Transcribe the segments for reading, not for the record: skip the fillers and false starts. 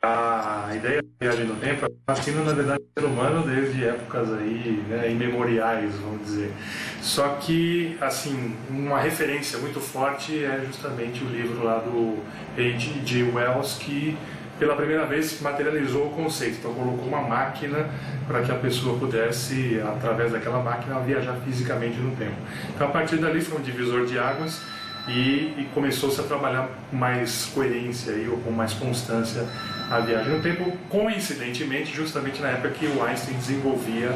A ideia da viagem no tempo é fascina, na verdade, o ser humano desde épocas aí, né, imemoriais, vamos dizer. Só que, assim, uma referência muito forte é justamente o livro lá do H.G. Wells, que pela primeira vez materializou o conceito. Então colocou uma máquina para que a pessoa pudesse, através daquela máquina, viajar fisicamente no tempo. Então a partir dali foi um divisor de águas e começou-se a trabalhar com mais coerência aí, ou com mais constância a viagem no tempo, coincidentemente, justamente na época que o Einstein desenvolvia,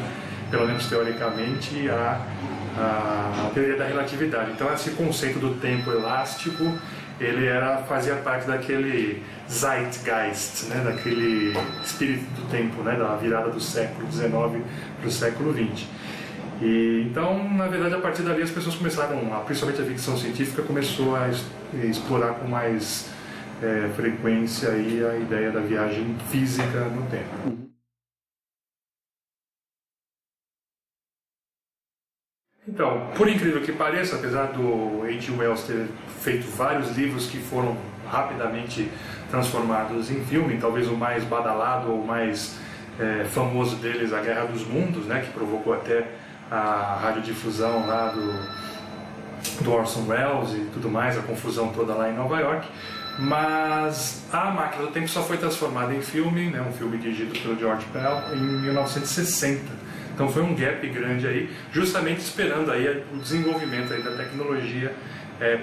pelo menos teoricamente, a teoria da relatividade. Então esse conceito do tempo elástico, ele fazia parte daquele Zeitgeist, né, daquele espírito do tempo, né, da virada do século XIX para o século XX. Então, na verdade, a partir dali as pessoas começaram, principalmente a ficção científica, começou a explorar com mais frequência aí a ideia da viagem física no tempo. Então, por incrível que pareça, apesar do H.G. Wells ter feito vários livros que foram rapidamente transformados em filme, talvez o mais badalado ou mais famoso deles, A Guerra dos Mundos, né, que provocou até a radiodifusão lá do Orson Welles e tudo mais, a confusão toda lá em Nova York. Mas A Máquina do Tempo só foi transformada em filme, né, um filme dirigido pelo George Pell, em 1960. Então foi um gap grande aí, justamente esperando aí o desenvolvimento aí da tecnologia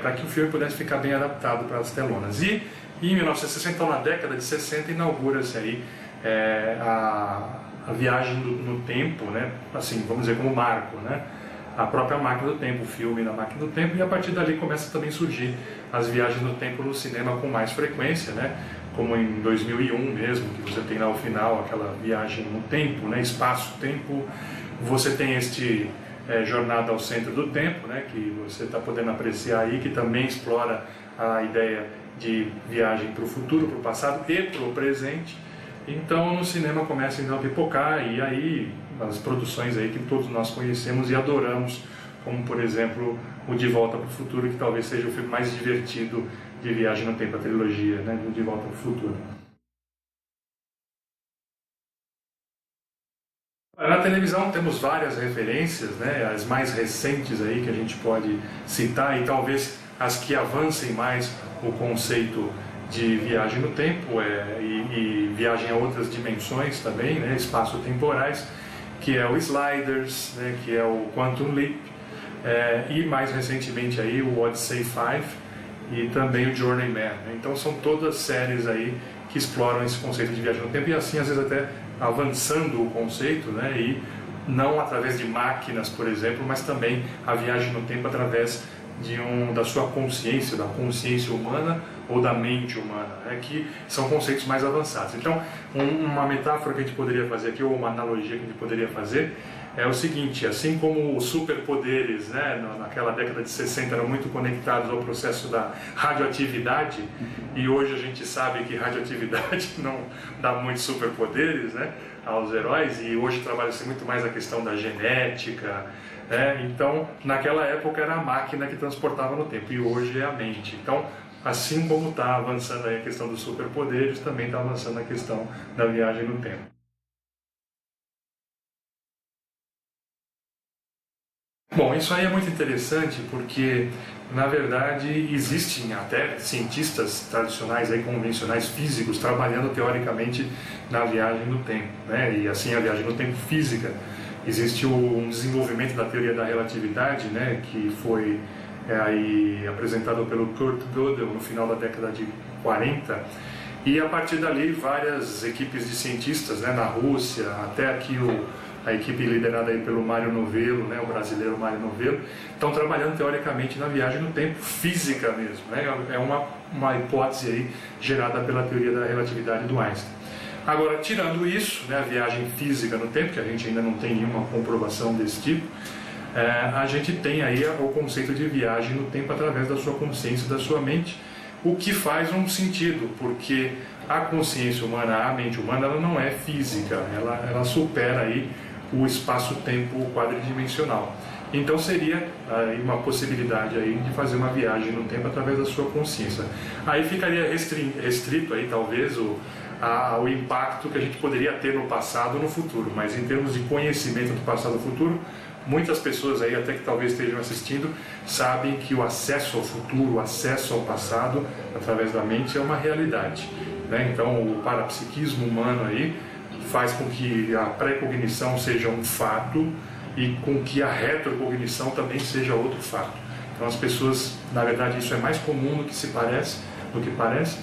para que o filme pudesse ficar bem adaptado para as telonas. E em 1960, então, na década de 60, inaugura-se aí a viagem no tempo, né? Assim, vamos dizer, como marco, né? A própria Máquina do Tempo, o filme da Máquina do Tempo, e a partir dali começa também a surgir as viagens no tempo no cinema com mais frequência, né? Como em 2001 mesmo, que você tem lá ao final aquela viagem no tempo, né? Espaço-tempo. Você tem Jornada ao Centro do Tempo, né? Que você está podendo apreciar aí, que também explora a ideia de viagem para o futuro, para o passado e para o presente. Então no cinema começa então a pipocar, e aí as produções aí que todos nós conhecemos e adoramos, como por exemplo o De Volta para o Futuro, que talvez seja o filme mais divertido de viagem no tempo, a trilogia, né, do De Volta para o Futuro. Na televisão temos várias referências, né, as mais recentes aí que a gente pode citar, e talvez as que avancem mais o conceito de viagem no tempo e viagem a outras dimensões também, né, espaço-temporais, que é o Sliders, né, que é o Quantum Leap, e mais recentemente aí o Odyssey 5 e também o Journeyman. Né? Então são todas séries aí que exploram esse conceito de viagem no tempo, e assim às vezes até avançando o conceito, né, e não através de máquinas, por exemplo, mas também a viagem no tempo através da sua consciência, da consciência humana ou da mente humana, né, que são conceitos mais avançados. Então, uma metáfora que a gente poderia fazer aqui, ou uma analogia que a gente poderia fazer, é o seguinte: assim como os superpoderes, né, naquela década de 60 eram muito conectados ao processo da radioatividade, e hoje a gente sabe que radioatividade não dá muitos superpoderes, né, aos heróis, e hoje trabalha-se muito mais a questão da genética, né? Então, naquela época era a máquina que transportava no tempo, e hoje é a mente. Então, assim como está avançando aí a questão dos superpoderes, também está avançando a questão da viagem no tempo. Bom, isso aí é muito interessante porque, na verdade, existem até cientistas tradicionais, aí, convencionais, físicos, trabalhando teoricamente na viagem no tempo, né? E assim a viagem no tempo física. Existe um desenvolvimento da teoria da relatividade, né, que foi aí apresentado pelo Kurt Gödel no final da década de 40, e a partir dali várias equipes de cientistas, né, na Rússia, até aqui a equipe liderada aí pelo Mário Novello, né, o brasileiro Mário Novello, estão trabalhando teoricamente na viagem no tempo, física mesmo, né? É uma hipótese aí gerada pela teoria da relatividade do Einstein. Agora, tirando isso, né, a viagem física no tempo, que a gente ainda não tem nenhuma comprovação desse tipo, a gente tem aí o conceito de viagem no tempo através da sua consciência, da sua mente, o que faz um sentido, porque a consciência humana, a mente humana, ela não é física, ela supera aí o espaço-tempo quadridimensional. Então seria uma possibilidade aí de fazer uma viagem no tempo através da sua consciência. Aí ficaria restrito aí talvez o impacto que a gente poderia ter no passado ou no futuro, mas em termos de conhecimento do passado e do futuro, muitas pessoas aí, até que talvez estejam assistindo, sabem que o acesso ao futuro, o acesso ao passado através da mente é uma realidade, né? Então o parapsiquismo humano aí faz com que a pré-cognição seja um fato e com que a retrocognição também seja outro fato. Então as pessoas, na verdade, isso é mais comum do que parece,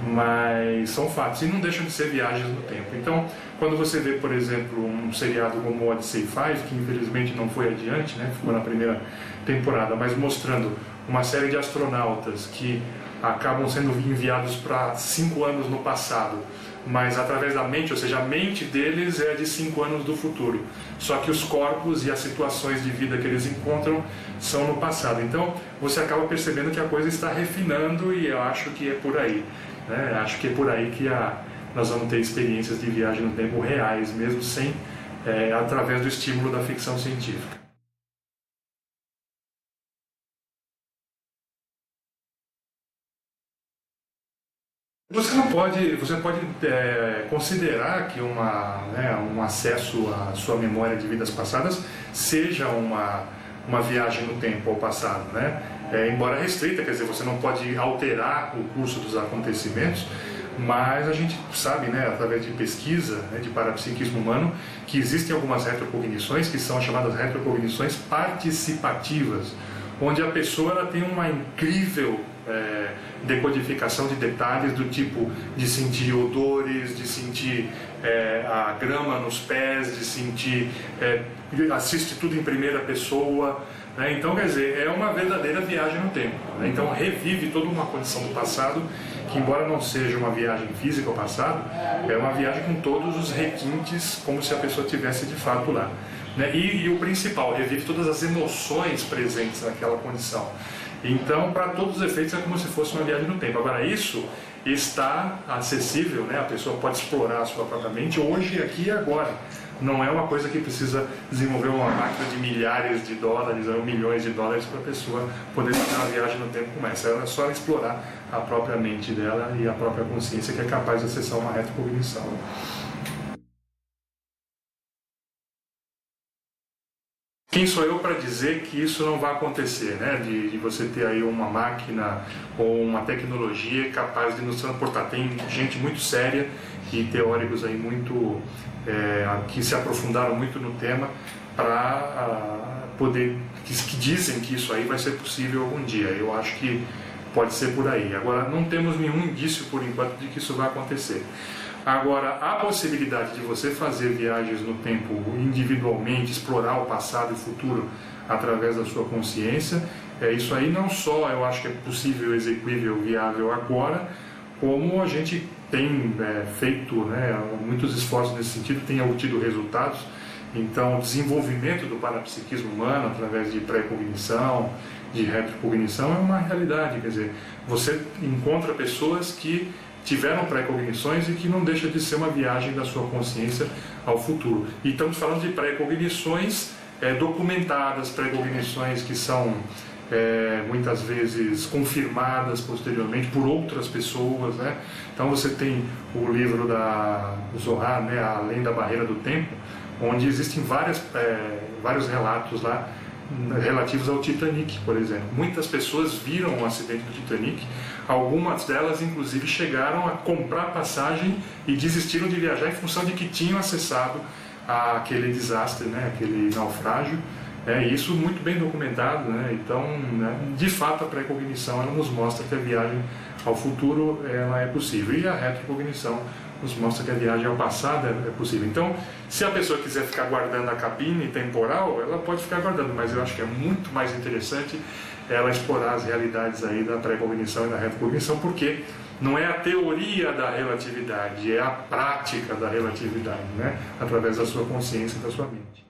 mas são fatos e não deixam de ser viagens no tempo. Então, quando você vê, por exemplo, um seriado como o Odyssey 5, que infelizmente não foi adiante, né, ficou na primeira temporada, mas mostrando uma série de astronautas que acabam sendo enviados para 5 anos no passado, mas através da mente, ou seja, a mente deles é de 5 anos do futuro, só que os corpos e as situações de vida que eles encontram são no passado. Então você acaba percebendo que a coisa está refinando, e eu acho que é por aí, né? Acho que é por aí que nós vamos ter experiências de viagem no tempo reais, mesmo sem através do estímulo da ficção científica. Você pode considerar que um acesso à sua memória de vidas passadas seja uma viagem no tempo ao passado, né? Embora restrita, quer dizer, você não pode alterar o curso dos acontecimentos, mas a gente sabe, né, através de pesquisa, né, de parapsiquismo humano, que existem algumas retrocognições que são chamadas retrocognições participativas, onde a pessoa ela tem uma incrível decodificação de detalhes, do tipo de sentir odores, de sentir a grama nos pés, de sentir, assiste tudo em primeira pessoa, né? Então, quer dizer, é uma verdadeira viagem no tempo, né? Então revive toda uma condição do passado, que embora não seja uma viagem física ao passado, é uma viagem com todos os requintes, como se a pessoa estivesse de fato lá, né? E o principal, revive todas as emoções presentes naquela condição. Então, para todos os efeitos, é como se fosse uma viagem no tempo. Agora, isso está acessível, né? A pessoa pode explorar a sua própria mente hoje, aqui e agora. Não é uma coisa que precisa desenvolver uma máquina de milhares de dólares ou milhões de dólares para a pessoa poder fazer uma viagem no tempo como essa. É só explorar a própria mente dela e a própria consciência, que é capaz de acessar uma retrocognição. Quem sou eu para dizer que isso não vai acontecer, né? De você ter aí uma máquina ou uma tecnologia capaz de nos transportar. Tem gente muito séria e teóricos aí muito que se aprofundaram muito no tema para poder, que dizem que isso aí vai ser possível algum dia. Eu acho que pode ser por aí. Agora, não temos nenhum indício por enquanto de que isso vai acontecer. Agora, a possibilidade de você fazer viagens no tempo individualmente, explorar o passado e o futuro através da sua consciência, isso aí não só eu acho que é possível, execuível, viável agora, como a gente tem feito, né, muitos esforços nesse sentido, tem obtido resultados. Então, o desenvolvimento do parapsiquismo humano através de pré-cognição, de retrocognição, é uma realidade. Quer dizer, você encontra pessoas que tiveram pré-cognições e que não deixa de ser uma viagem da sua consciência ao futuro. E estamos falando de pré-cognições documentadas, pré-cognições que são muitas vezes confirmadas posteriormente por outras pessoas, né? Então você tem o livro do Zohar, né, Além da Barreira do Tempo, onde existem vários relatos lá relativos ao Titanic, por exemplo. Muitas pessoas viram o acidente do Titanic, algumas delas inclusive chegaram a comprar passagem e desistiram de viajar em função de que tinham acessado aquele desastre, né, aquele naufrágio. Isso muito bem documentado, né? Então, né, de fato, a pré-cognição ela nos mostra que a viagem ao futuro ela é possível, e a retrocognição nos mostra que a viagem ao passado é possível. Então, se a pessoa quiser ficar guardando a cabine temporal, ela pode ficar guardando, mas eu acho que é muito mais interessante ela explorar as realidades aí da pré-cognição e da retrocognição, porque não é a teoria da relatividade, é a prática da relatividade, né? Através da sua consciência e da sua mente.